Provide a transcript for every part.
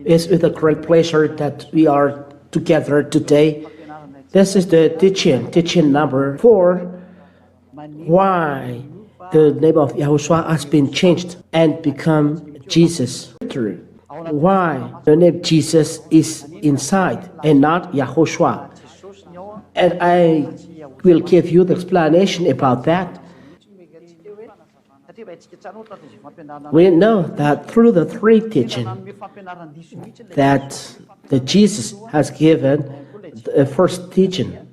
It's with a great pleasure that we are together today. This is the teaching number 4, why the name of Yahushua has been changed and become Jesus. Why the name Jesus is inside and not Yahoshua. And I will give you the explanation about that. We know that through the 3 teaching that the Jesus has given the first teaching,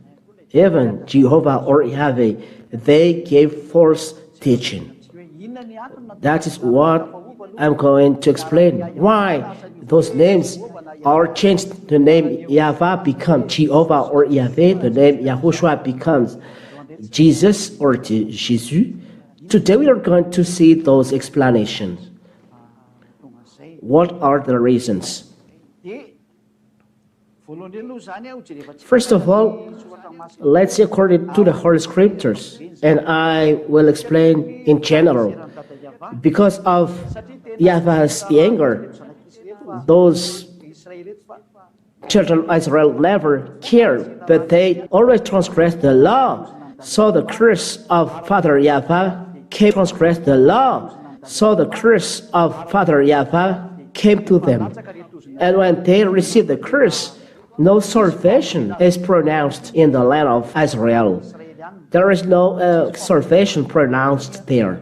even Jehovah or Yahweh, they gave false teaching. That is what I'm going to explain. Why those names are changed. The name YAHVAH becomes Jehovah or Yahweh. The name YAHOSHUA becomes Jesus or Jesus. Today we are going to see those explanations. What are the reasons? First of all, let's see according to the Holy Scriptures, and I will explain in general. Because of YAHVAH's anger, those children of Israel never cared, but they always transgressed the law. So the curse of Father YAHVAH came to transgress the law. So the curse of Father YAHVAH came to them. And when they received the curse, no salvation is pronounced in the land of Israel. There is no salvation pronounced there.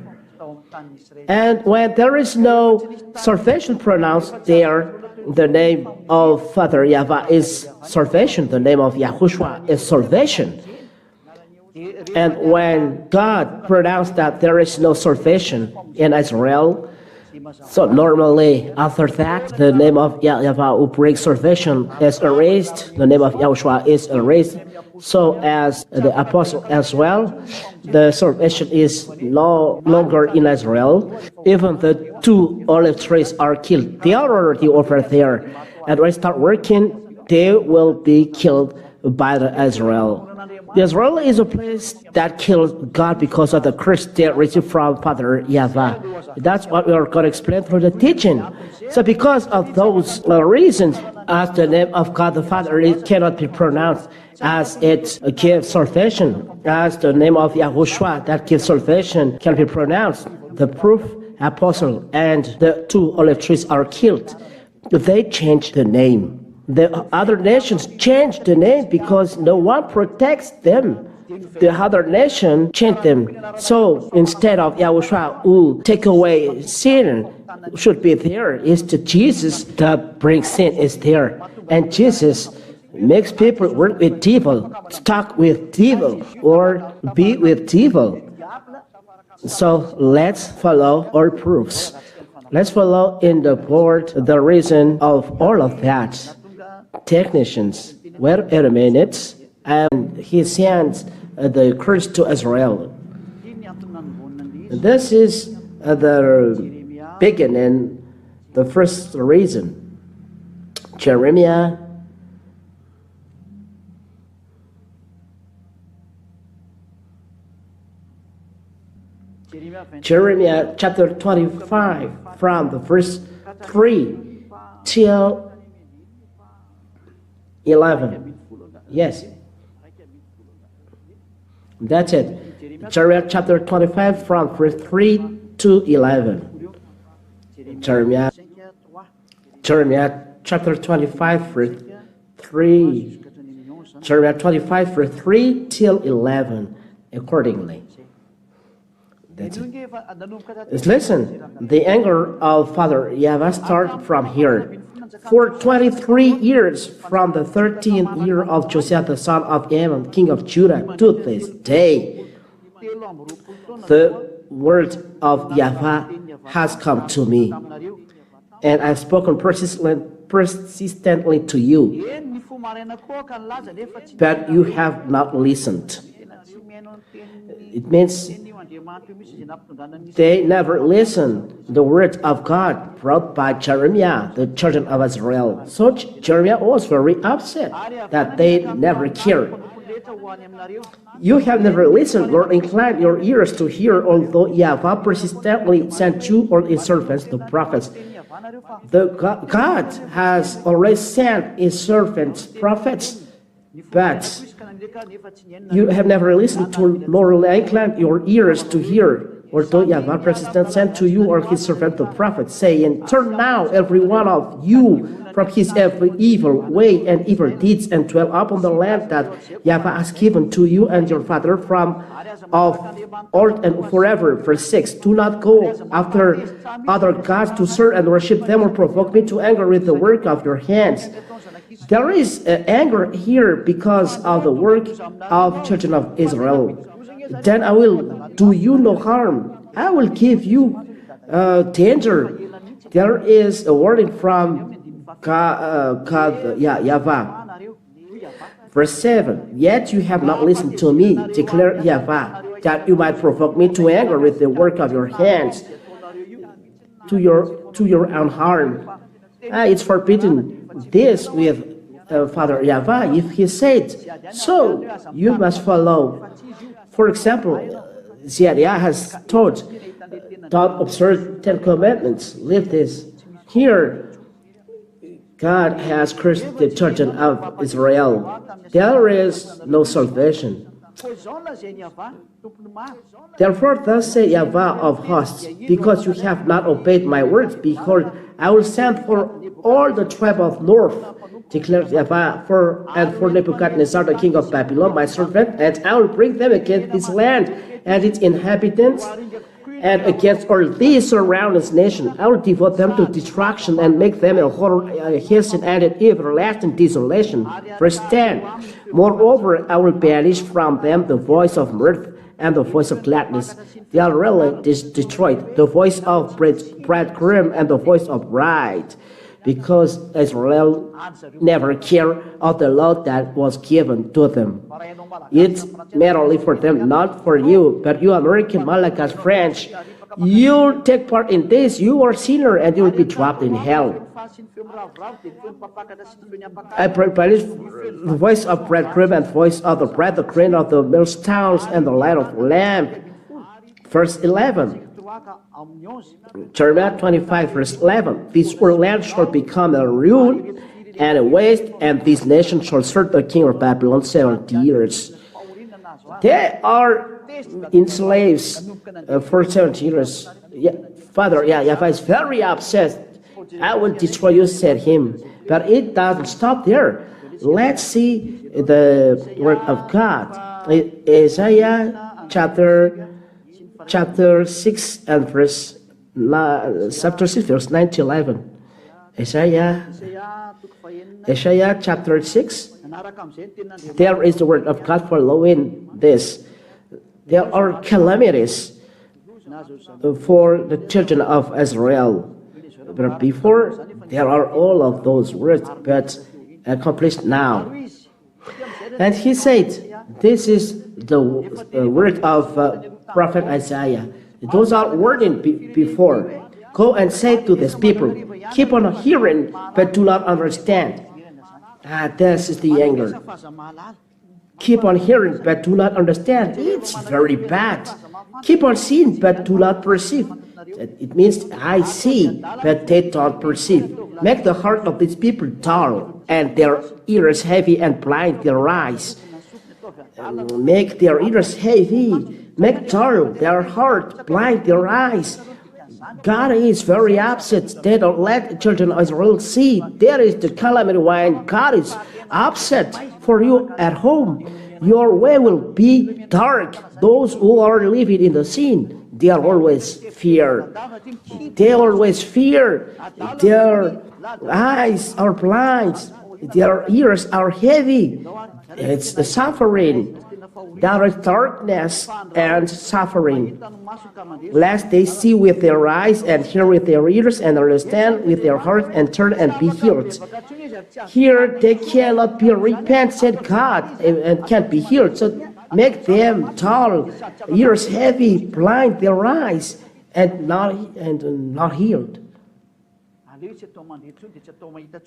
And when there is no salvation pronounced there, the name of Father YAHVAH is salvation. The name of Yahushua is salvation. And when God pronounced that there is no salvation in Israel, so normally after that, the name of YAHVAH who brings salvation is erased. The name of Yahushua is erased. So as the apostle as well, the salvation is no longer in Israel. Even the 2 olive trees are killed. They are already over there. And when they start working, they will be killed by the Israel. Israel is a place that killed God because of the curse they received from Father YAHVAH. That's what we are going to explain through the teaching. So because of those reasons, as the name of God the Father, it cannot be pronounced as it gives salvation. As the name of Yahushua that gives salvation can be pronounced. The proof apostle and the 2 olive trees are killed. They changed the name. The other nations changed the name because no one protects them. The other nation changed them. So instead of Yahushua who take away sin should be there, is the Jesus that brings sin is there. And Jesus makes people work with devil, talk with devil, or be with devil. So let's follow our proofs. Let's follow in the board the reason of all of that. Technicians, wait a minute, and he sends the curse to Israel. This is the beginning, the first reason. Jeremiah chapter 25, from the verse 3 till 11. Yes. That's it. Jeremiah chapter 25 from verse 3 to 11. Jeremiah chapter 25 verse 3. Jeremiah 25 verse 3 till 11 accordingly. That's it. Listen, the anger of Father YAHVAH starts from here. For 23 years, from the 13th year of Josiah the son of Ammon, king of Judah, to this day, the word of YAHVAH has come to me, and I've spoken persistently to you, but you have not listened. It means they never listened the word of God brought by Jeremiah, the children of Israel. So Jeremiah was very upset that they never cared. You have never listened nor inclined your ears to hear, although YAHVAH persistently sent you or his servants, the prophets. God has already sent his servants, prophets, but you have never listened to nor inclined your ears to hear. Although YAHVAH President sent to you or his servant the prophet, saying, Turn now every one of you from his every evil way and evil deeds, and dwell upon the land that YAHVAH has given to you and your father from of old and forever. Verse 6, Do not go after other gods to serve and worship them or provoke me to anger with the work of your hands. There is anger here because of the work of children of Israel. Then I will do you no harm. I will give you danger. There is a warning from YAHVAH. Verse 7, Yet you have not listened to me, declared YAHVAH, that you might provoke me to anger with the work of your hands, to your own harm. It's forbidden this with Father YAHVAH. If he said so, you must follow. For example, Zechariah has taught, don't observe 10 commandments, live this. Here, God has cursed the children of Israel. There is no salvation. Therefore, thus say YAHVAH of hosts, because you have not obeyed my words, behold, I will send for all the tribe of north, declares YAHVAH, for Nebuchadnezzar, the king of Babylon, my servant, and I will bring them against this land and its inhabitants, and against all these surrounding nations. I will devote them to destruction and make them a horror, hissing and an everlasting desolation. Verse 10, Moreover, I will banish from them the voice of mirth and the voice of gladness. They are really destroyed, the voice of bridegroom and the voice of bride, because Israel never cared of the law that was given to them. It's merely for them, not for you. But you American, Malagas, French, you take part in this, you are sinner and you will be dropped in hell. I banish the voice of bridegroom and voice of the bride, the grain of the millstones and the light of lamp. Verse 11. Jeremiah 25, verse 11. This world land shall become a ruin and a waste, and this nation shall serve the king of Babylon 70 years. They are enslaved for 70 years. Father YAHVAH is very upset. I will destroy you, said him. But it doesn't stop there. Let's see the word of God. Isaiah chapter 6 and verse 9 to 11. Isaiah chapter 6. There is the word of God following this. There are calamities for the children of Israel. But before, there are all of those words, but accomplished now. And he said, this is the word of prophet Isaiah. Those are wording before. Go and say to these people, keep on hearing, but do not understand. This is the anger. Keep on hearing, but do not understand. It's very bad. Keep on seeing, but do not perceive. It means I see, but they don't perceive. Make the heart of these people dull, and their ears heavy, and blind their eyes. Make their ears heavy, make dull their heart, blind their eyes. God is very upset. They don't let the children of Israel see. There is the calamity when God is upset for you at home. Your way will be dark. Those who are living in the sin, they are always fear. They always fear. Their eyes are blind. Their ears are heavy. It's the suffering. There is darkness and suffering. Lest they see with their eyes and hear with their ears and understand with their heart and turn and be healed. Here they cannot be repent, said God, and can't be healed. So make them dull, ears heavy, blind their eyes, and not healed.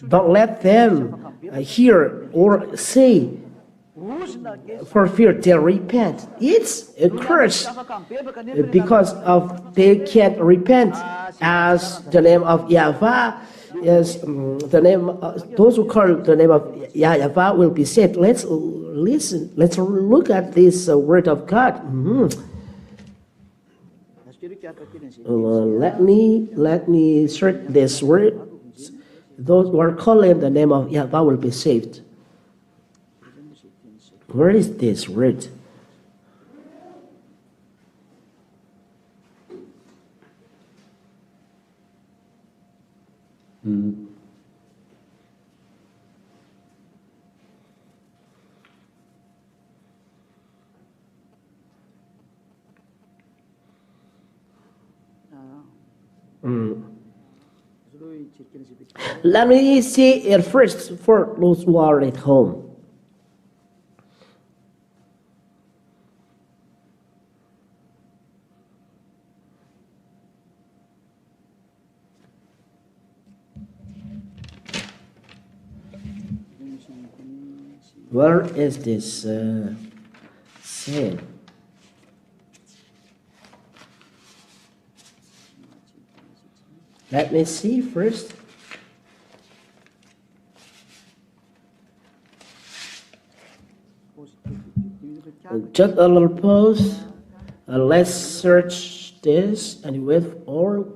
Don't let them hear or see. for fear they repent. It's a curse because of they can't repent, as the name of YAHVAH is the name. Those who call the name of YAHVAH will be saved. Let's listen. Let's look at this word of God. Let me search this word. Those who are calling the name of YAHVAH will be saved. Where is this word? Let me see it first for those who are at home. Where is this sin? Let me see first. Just a little pause. Let's search this and wait for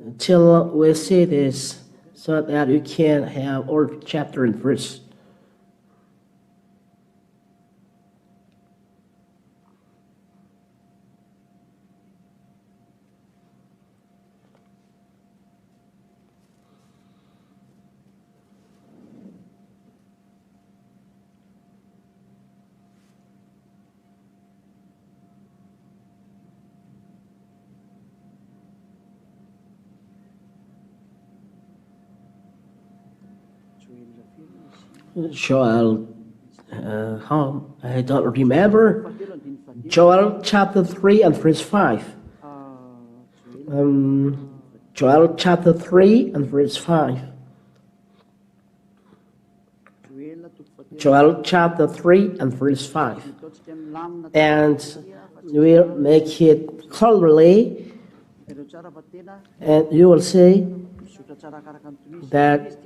until we see this, so that you can have all chapter and verse. Joel, I don't remember. Joel chapter 3 and verse 5. Joel chapter 3 and verse 5. Joel chapter 3 and verse 5. And we'll make it clearly, and you will see that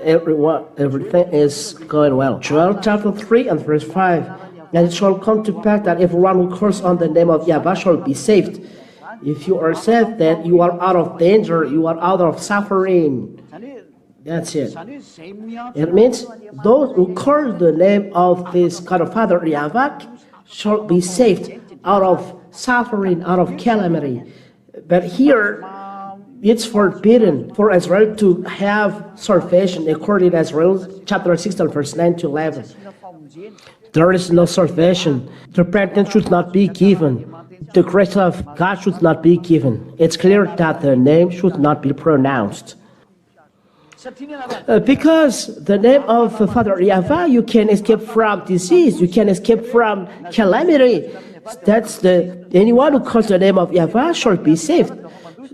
everything is going well. Joel chapter 3 and verse 5. And it shall come to pass that everyone who calls on the name of YAHVAH shall be saved. If you are saved, then you are out of danger, you are out of suffering. That's it. It means those who call the name of this God of Father YAHVAH shall be saved out of suffering, out of calamity. But here, it's forbidden for Israel to have salvation according to Israel chapter 16 verse 9 to 11. There is no salvation. Repentance should not be given. The grace of God should not be given. It's clear that the name should not be pronounced. Because the name of Father YAHVAH, you can escape from disease, you can escape from calamity. That's anyone who calls the name of YAHVAH shall be saved.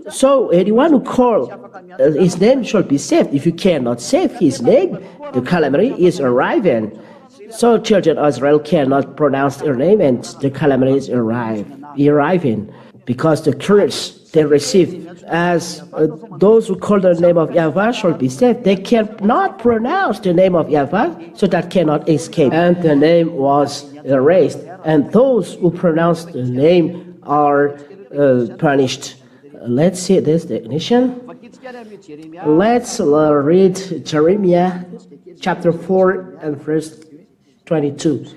So anyone who calls his name shall be saved. If you cannot save his name, the calamity is arriving. So children of Israel cannot pronounce their name, and the calamity is arriving because the curse they receive. As those who call the name of YAHVAH shall be saved, they cannot pronounce the name of YAHVAH, so that cannot escape. And the name was erased, and those who pronounce the name are punished. Let's see this definition. Let's read Jeremiah chapter 4 and verse 22.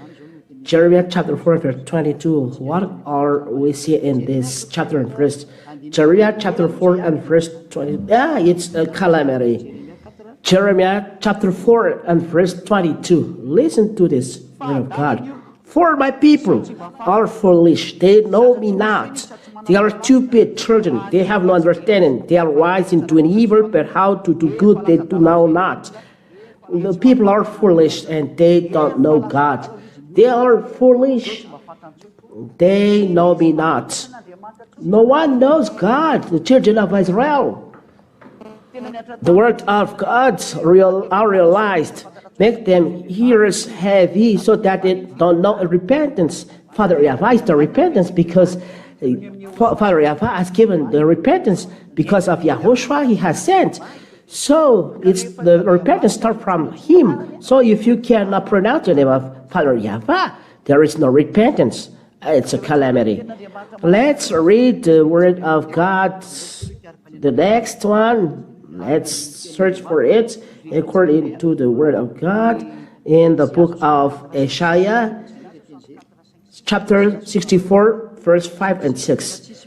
Jeremiah chapter 4 verse 22. What are we see in this chapter and verse? Jeremiah chapter 4 and verse 20. It's a calamity. Jeremiah chapter 4 and verse 22. Listen to this word of God. For my people are foolish, they know me not. They are stupid children, they have no understanding. They are wise in doing evil, but how to do good they do know not. The people are foolish and they don't know God. They are foolish, they know me not. No one knows God, the children of Israel. The word of God are realized. make them ears heavy so that they don't know repentance. Father YAHVAH is the repentance because Father YAHVAH has given the repentance because of YAHOSHUA he has sent. So it's the repentance starts from him. So if you cannot pronounce the name of Father YAHVAH, there is no repentance. It's a calamity. Let's read the word of God. The next one, let's search for it according to the word of God in the book of Isaiah, chapter 64, verse 5 and 6.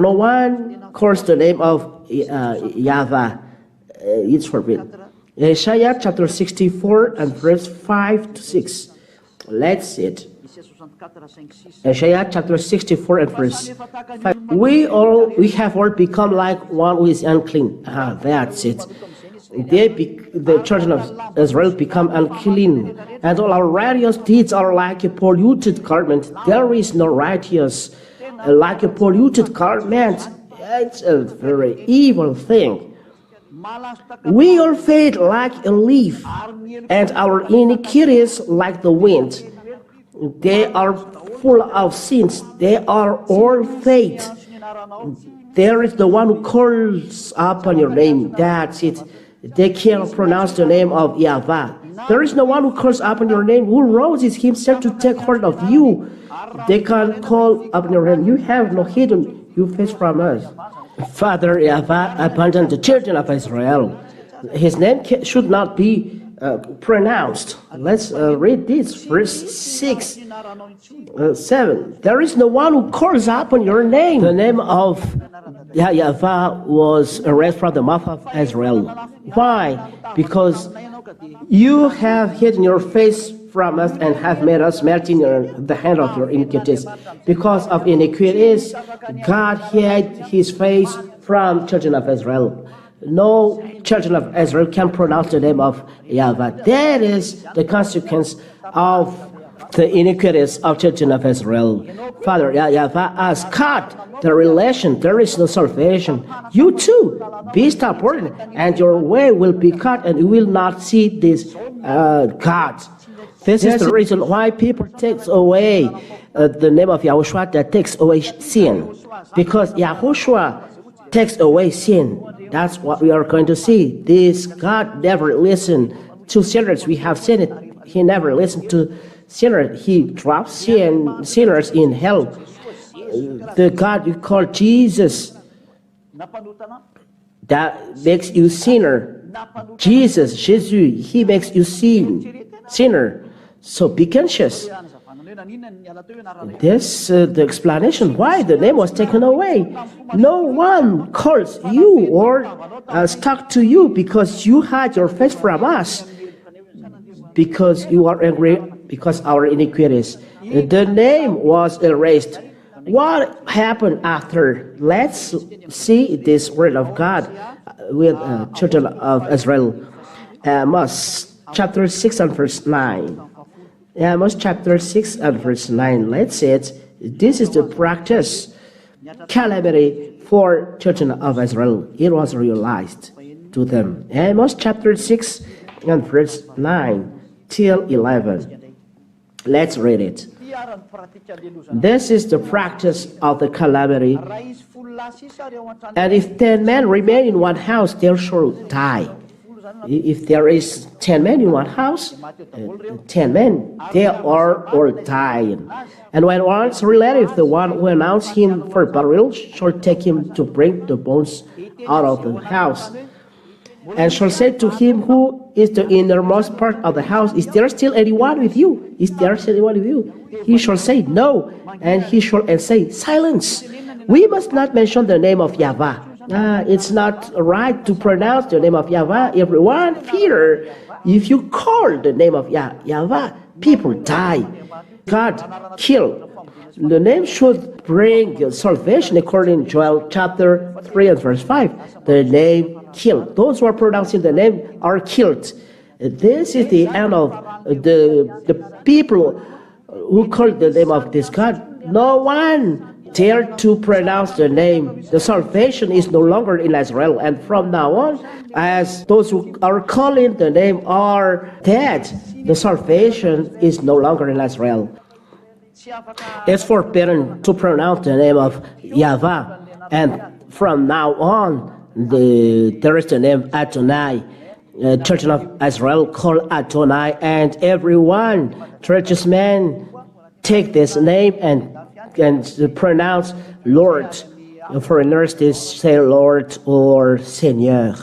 No one calls the name of YAHVAH. It's forbidden. Isaiah chapter 64 and verse 5 to 6. Let's see it. Isaiah chapter 64 and verse 5. We have all become like one who is unclean. That's it. The children of Israel become unclean, and all our righteous deeds are like a polluted garment. There is no righteous like a polluted garment. It's a very evil thing. We all fade like a leaf, and our iniquities like the wind. They are full of sins. They are all fade. There is the one who calls upon your name. That's it. They can't pronounce the name of YAHVAH. There is no one who calls upon your name, who roses himself to take hold of you. They can't call upon your name. You have no hidden your face from us. Father YAHVAH abandoned the children of Israel. His name should not be pronounced. Let's read this, verse 6, 7. There is no one who calls upon your name. The name of YAHVAH was erased from the mouth of Israel. Why? Because you have hidden your face from us and have made us melt in the hand of your iniquities. Because of iniquities, God hid his face from children of Israel. No children of Israel can pronounce the name of YAHVAH. That is the consequence of the iniquities of children of Israel. Father YAHVAH has cut the relation. There is no salvation. You too, be stubborn, and your way will be cut, and you will not see this God. This is the reason why people take away the name of YAHOSHUA, that takes away sin. Because YAHOSHUA takes away sin. That's what we are going to see. This God never listened to sinners. We have seen it. He never listened to sinners. He drops sinners in hell. The God you call Jesus, that makes you sinner. Jesus, he makes you sinner. So be conscious. This the explanation why the name was taken away. No one calls you or stuck to you because you hide your face from us, because you are angry because our iniquities. The name was erased. What happened after? Let's see this word of God with children of Israel. Amos chapter 6 and verse 9. Amos chapter 6 and verse 9. Let's see it. This is the practice, calamity for children of Israel. It was realized to them. Amos chapter 6 and verse 9 till 11. Let's read it. This is the practice of the calamity. And if 10 men remain in one house, they shall die. If there is 10 men in one house, 10 men, they are all dying. And when one's relative, the one who announced him for burial, shall take him to bring the bones out of the house, and shall say to him who is the innermost part of the house, is there still anyone with you? Is there still anyone with you? He shall say, no. And he shall say, silence. We must not mention the name of YAHVAH. It's not right to pronounce the name of YAHVAH. Everyone fear. If you call the name of YAHVAH, people die. God kill. The name should bring salvation according to Joel chapter 3 and verse 5. The name killed. Those who are pronouncing the name are killed. This is the end of the people who call the name of this God. No one dare to pronounce the name, the salvation is no longer in Israel. And from now on, as those who are calling the name are dead, the salvation is no longer in Israel. It's forbidden to pronounce the name of YAHVAH. And from now on, there is the name Adonai. Children of Israel call Adonai, and everyone, churches men, take this name and pronounce Lord. Foreigners, they say Lord or Seigneur.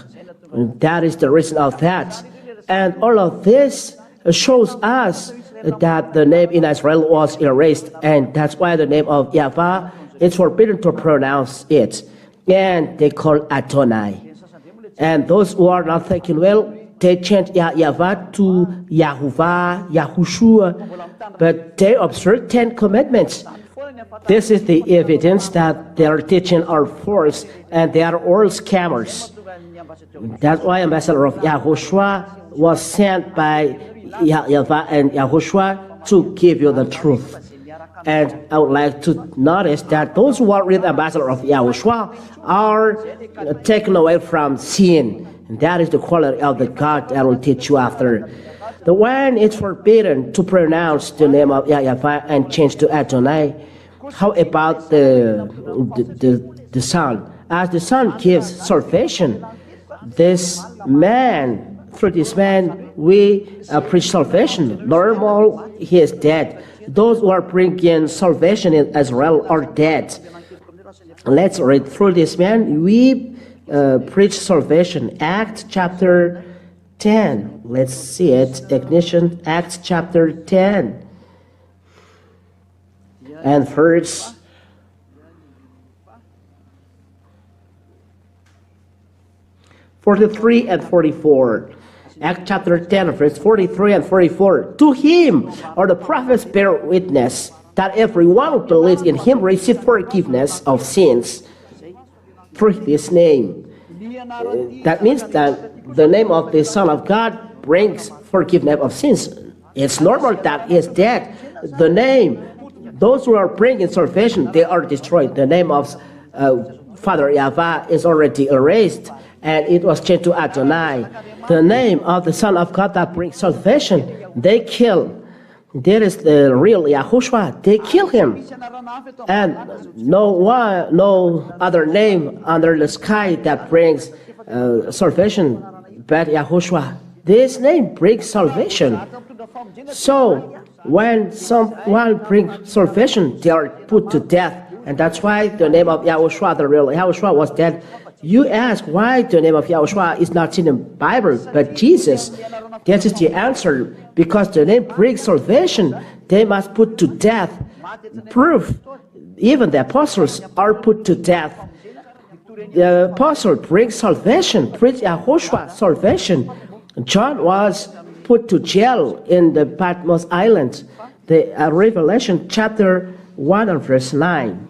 And that is the reason of that. And all of this shows us that the name in Israel was erased, and that's why the name of YAHVAH is forbidden to pronounce it. And they call Adonai. And those who are not thinking well, they change YAHVAH to YAHOVAH, YAHOSHUA, but they observe 10 commandments. This is the evidence that their teaching are false and they are all scammers. That's why Ambassador of YAHOSHUA was sent by YAHVAH and YAHOSHUA to give you the truth. And I would like to notice that those who are with Ambassador of YAHOSHUA are taken away from sin. And that is the quality of the God that will teach you after. The one is forbidden to pronounce the name of YAHVAH and change to Adonai. How about the Son? As the Son gives salvation, this man, through this man, we preach salvation. Normal, he is dead. Those who are bringing salvation in Israel are dead. Let's read through this man. We preach salvation. Acts chapter 10. Let's see it. Ignition, Acts chapter 10. And verse 43 and 44. Acts chapter 10, verse 43 and 44. To him are the prophets bear witness that everyone who believes in him receives forgiveness of sins through his name. That means that the name of the Son of God brings forgiveness of sins. It's normal that he is dead. The name, those who are bringing salvation, they are destroyed. The name of Father YAHVAH is already erased, and it was changed to Adonai. The name of the Son of God that brings salvation, they kill. There is the real YAHOSHUA. They kill him. And no other name under the sky that brings salvation but YAHOSHUA. This name brings salvation. So when someone brings salvation, they are put to death. And that's why the name of YAHOSHUA, the real YAHOSHUA, was dead. You ask why the name of YAHOSHUA is not in the Bible, but Jesus. That is the answer. Because the name brings salvation, they must put to death. Proof. Even the apostles are put to death. The apostle brings salvation, brings YAHOSHUA salvation. John was put to jail in the Patmos Island. The Revelation chapter 1 and verse 9.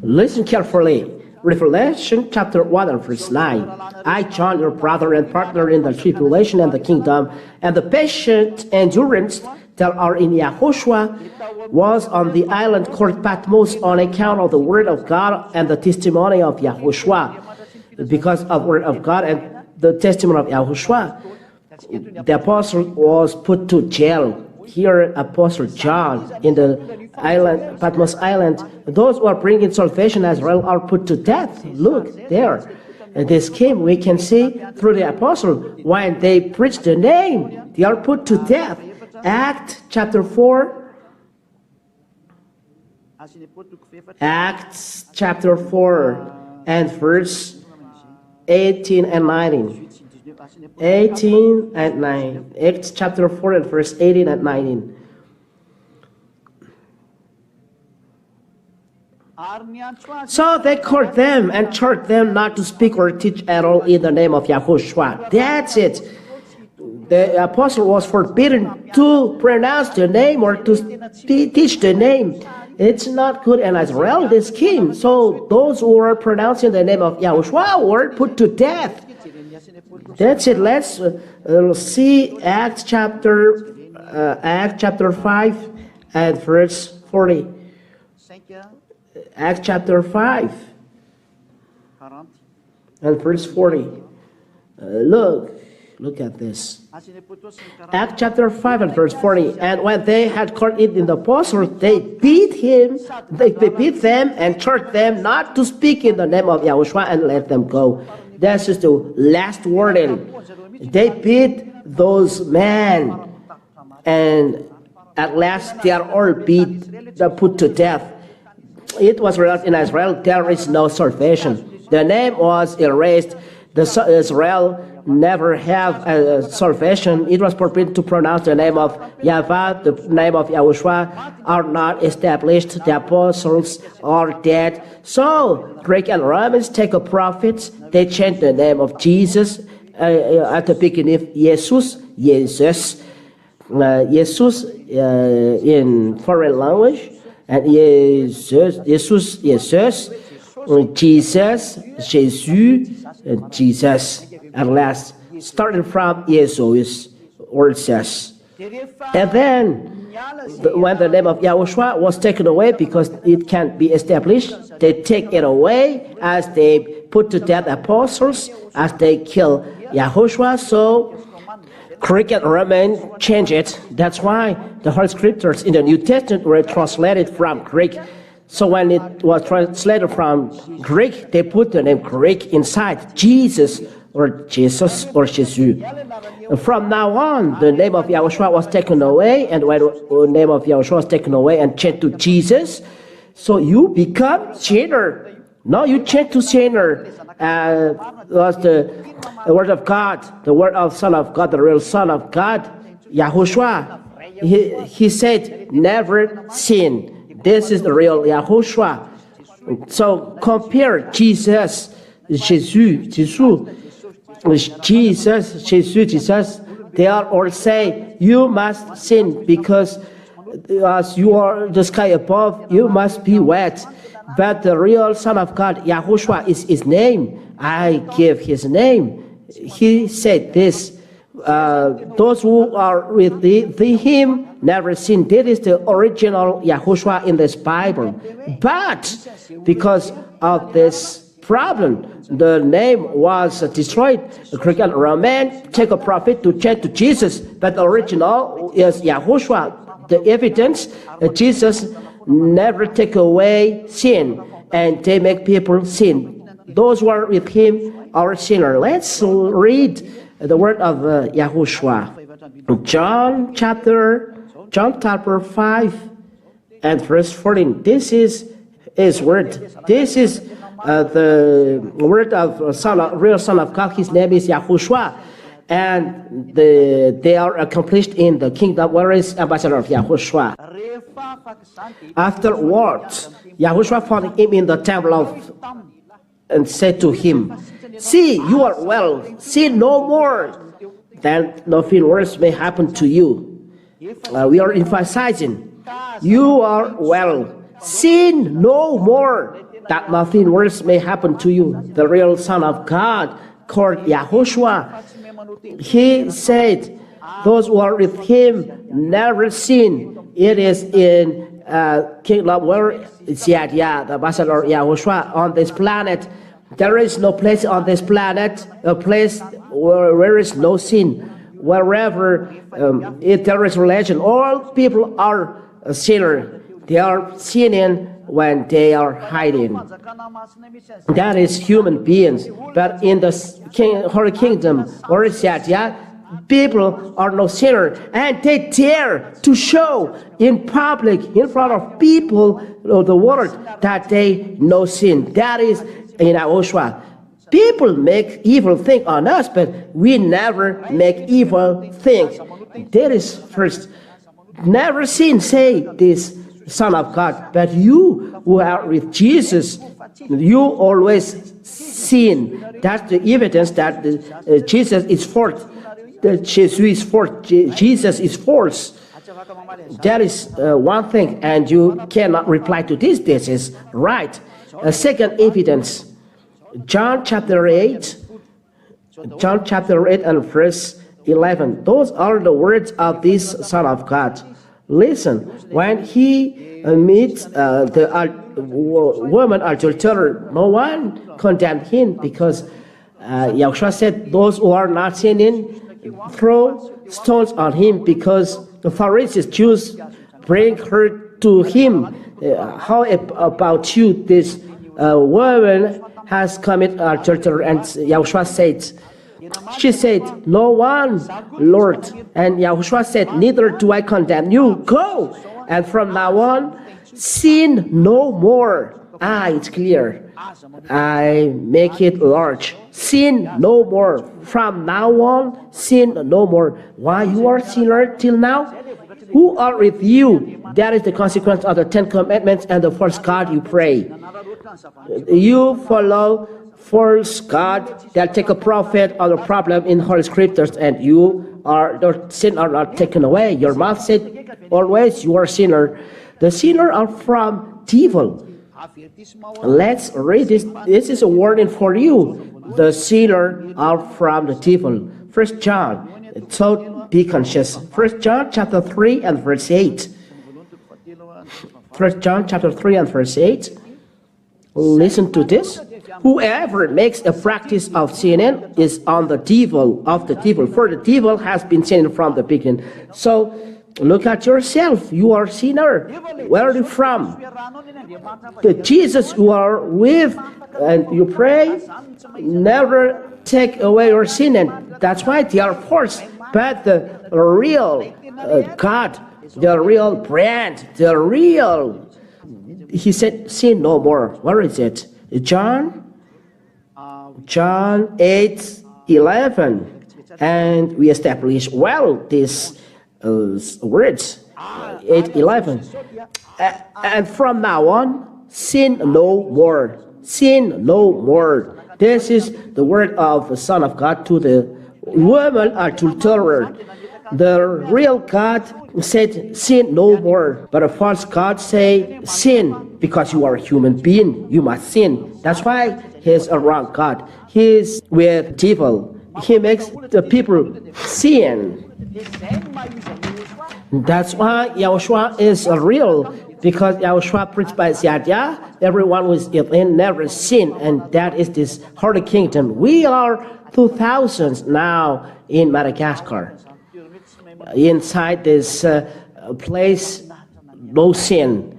Listen carefully. Revelation chapter 1 and verse 9. I, John, your brother and partner in the tribulation and the kingdom, and the patient endurance that are in YAHOSHUA, was on the island called Patmos on account of the word of God and the testimony of YAHOSHUA. Because of the word of God and the testimony of YAHOSHUA, the apostle was put to jail. Here, Apostle John in the island, Patmos Island, those who are bringing salvation as well are put to death. Look there. And this came, we can see through the apostle, when they preach the name, they are put to death. Acts chapter 4. Acts chapter 4 and verse 18 and 19. 18 and 9. Acts chapter 4 and verse 18 and 19. So they called them and charged them not to speak or teach at all in the name of YAHOSHUA. That's it. The apostle was forbidden to pronounce the name or to teach the name. It's not good in Israel, this came. So those who were pronouncing the name of YAHOSHUA were put to death. That's it. Let's see Acts chapter 5 and verse 40. Acts chapter 5 and verse 40. Look at this. Acts chapter 5 and verse 40. And when they had caught it in the apostles, they beat them and charged them not to speak in the name of Yahushua and let them go. This is the last warning. They beat those men, and at last they are all put to death. It was realized in Israel there is no salvation. The name was erased. Israel never have salvation. It was forbidden to pronounce the name of YAHVAH, the name of Yahushua are not established. The apostles are dead. So Greek and Romans take a prophet. They change the name of Jesus at the beginning. Jesus in foreign language, and Jesus, Jesus, at last, starting from Jesus, word says. And then, when the name of Yahushua was taken away because it can't be established, they take it away as they put to death apostles, as they kill Yahushua. So, Greek and Roman change it. That's why the Holy Scriptures in the New Testament were translated from Greek. So when it was translated from Greek, they put the name Greek inside, Jesus or Jesus. From now on, the name of Yahushua was taken away, and when the name of Yahushua was taken away and changed to Jesus, so you become sinner. No, you change to sinner. Was the word of God, the word of Son of God, the real Son of God, Yahushua. He said, never sin. This is the real Yahushua. So compare Jesus, they are all say, you must sin because as you are the sky above, you must be wet. But the real Son of God, Yahushua, is his name. I give his name. He said this, those who are with him never sin. That is the original Yahushua in this Bible. But because of this problem, the name was destroyed. The Greek and Roman take a prophet to change to Jesus, but the original is Yahushua. The evidence that Jesus never take away sin, and they make people sin. Those who are with him are sinners. Let's read the word of Yahushua. John chapter 5 and verse 14. This is his word. This is the word of real Son of God. His name is Yahushua, and they are accomplished in the kingdom. Where is ambassador of Yahushua? Afterwards, Yahushua found him in the temple and said to him, see, you are well, sin no more, then nothing worse may happen to you. We are emphasizing, you are well, sin no more, that nothing worse may happen to you. The real Son of God, called Yahushua, he said, those who are with him never sin. It is in kingdom where it's the ambassador Yahushua on this planet. There is no place on this planet, a place where there is no sin. Wherever if there is religion, all people are a sinner. They are sinning when they are hiding. That is human beings. But in the Holy Kingdom, where is that? People are no sinner, and they dare to show in public, in front of people of the world, that they no sin. That is in Yahushua. People make evil things on us, but we never make evil things. That is first. Never sin, say this Son of God. But you who are with Jesus, you always sin. That's the evidence that Jesus is false. Jesus is false. That is one thing, and you cannot reply to this. This is right. Second evidence, John chapter 8 and verse 11. Those are the words of this Son of God. Listen, when he meets the woman adulterer, no one condemned him because Yahushua said, those who are not sinning, throw stones on him, because the Pharisees, Jews, bring her to him. How about you? This woman has committed adultery. And Yahushua said, she said, no one, Lord. And Yahushua said, neither do I condemn you. Go. And from now on, sin no more. It's clear. I make it large. Sin no more. From now on, sin no more. Why you are sinner till now? Who are with you? That is the consequence of the 10 Commandments and the false God you pray. You follow false God that take a profit of the problem in Holy Scriptures, and your sin are not taken away. Your mouth said always you are sinner. The sinner are from devil. Let's read this. This is a warning for you. The sinner are from the devil. 1 John, so be conscious. 1 John chapter 3 and verse 8. 1 John chapter 3 and verse 8. Listen to this. Whoever makes a practice of sinning is of the devil, for the devil has been sinning from the beginning. So look at yourself. You are sinner. Where are you from? The Jesus you are with, and you pray, never take away your sin, and that's why they are forced. But the real God, the real brand, the real, he said, sin no more. Where is it? John 8:11, and we establish well these words. 8:11, and from now on, sin no more. Sin no more. This is the word of the Son of God to the woman adulterer. The real God said, sin no more. But a false God say, sin, because you are a human being. You must sin. That's why he's a wrong God. He's with devil. He makes the people sin. That's why Yahushua is real. Because Yahushua preached by Yah, everyone who is in never sin. And that is this Holy Kingdom. We are 2000s now in Madagascar. Inside this place, no sin.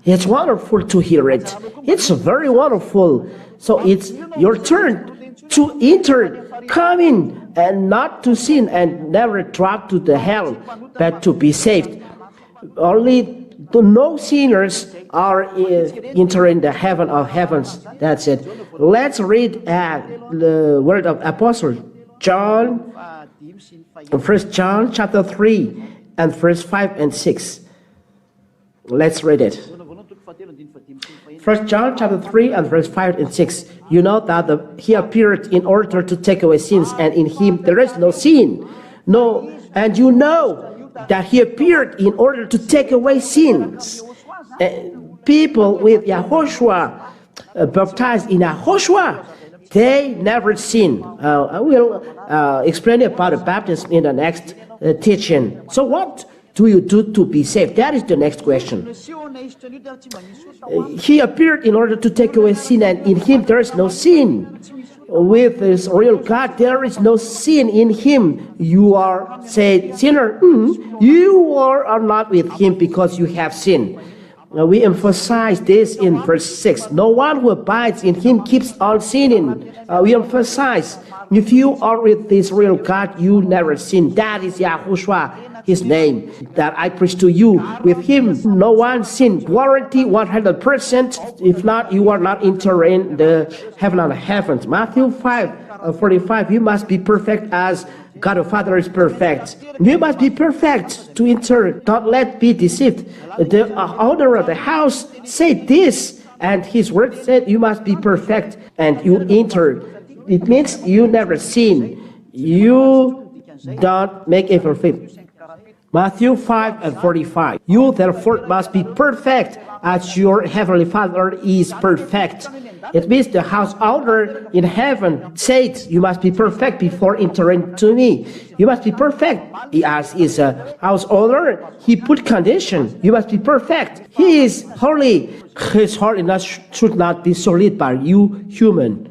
It's wonderful to hear it. It's very wonderful. So it's your turn to enter, come in, and not to sin, and never drop to the hell, but to be saved. Only the no sinners are entering the heaven of heavens. That's it. Let's read the word of Apostle John, 1 John chapter 3 and verse 5 and 6. Let's read it. 1 John chapter 3 and verse 5 and 6. You know that he appeared in order to take away sins, and in him there is no sin. No, and you know that he appeared in order to take away sins. People with YAHOSHUA, baptized in YAHOSHUA, they never sin. I will explain about the baptism in the next teaching. So what do you do to be saved? That is the next question. He appeared in order to take away sin, and in him there is no sin. With this real God, there is no sin in him. You are said sinner. You are not with him because you have sinned. We emphasize this in verse 6. No one who abides in him keeps on sinning. We emphasize, if you are with this real God, you never sin. That is YAHOSHUA, his name, that I preach to you. With him, no one sin. Guarantee 100%. If not, you are not entering the heaven of the heavens. Matthew 5:45. You must be perfect as God the Father is perfect. You must be perfect to enter. Don't let be deceived. The owner of the house said this, and his word said you must be perfect, and you enter. It means you never sin. You don't make it perfect. Matthew 5:45. You therefore must be perfect as your heavenly Father is perfect. It means the house owner in heaven said, you must be perfect before entering to me. You must be perfect. He as is a house owner, he put condition. You must be perfect. He is holy. His heart should not be solid by you human.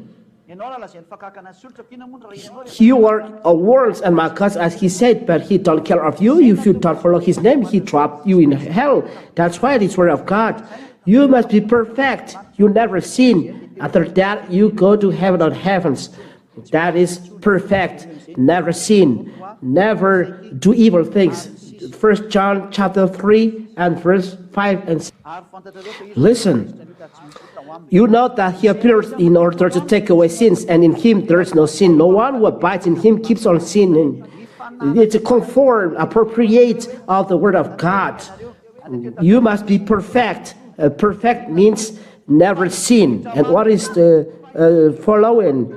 You are words and markers, as he said, but he don't care of you. If you don't follow his name, he dropped you in hell. That's why this word of God. You must be perfect. You never sin. After that, you go to heaven of heavens. That is perfect. Never sin. Never do evil things. 1 John chapter 3 and verse 5 and 6. Listen. You know that he appears in order to take away sins, and in him there is no sin. No one who abides in him keeps on sinning. It's a conform, appropriate of the word of God. You must be perfect. Perfect means never sin. And what is the following?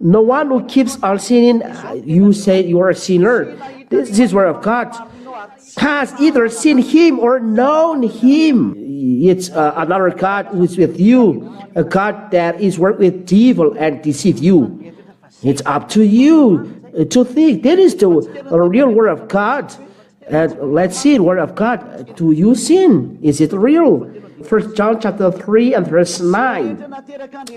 No one who keeps on sinning, you say you are a sinner. This is word of God. Has either seen him or known him. It's another God who is with you, a God that is work with evil and deceive you. It's up to you to think. That is the real word of God. And let's see the word of God. Do you sin? Is it real? 1 John chapter 3 and verse 9.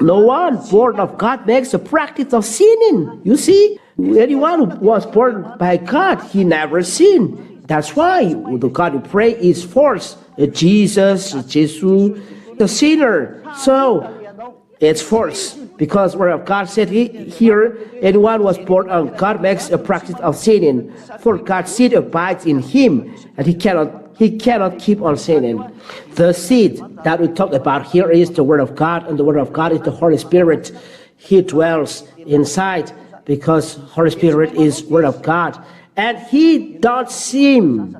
No one born of God makes a practice of sinning. You see, anyone who was born by God, he never sinned. That's why the God you pray is false. Jesus, the sinner. So it's false. Because word of God said here, anyone was born of God makes a practice of sinning. For God's seed abides in him, and he cannot keep on sinning. The seed that we talk about here is the word of God, and the word of God is the Holy Spirit. He dwells inside because Holy Spirit is word of God. And he don't sin.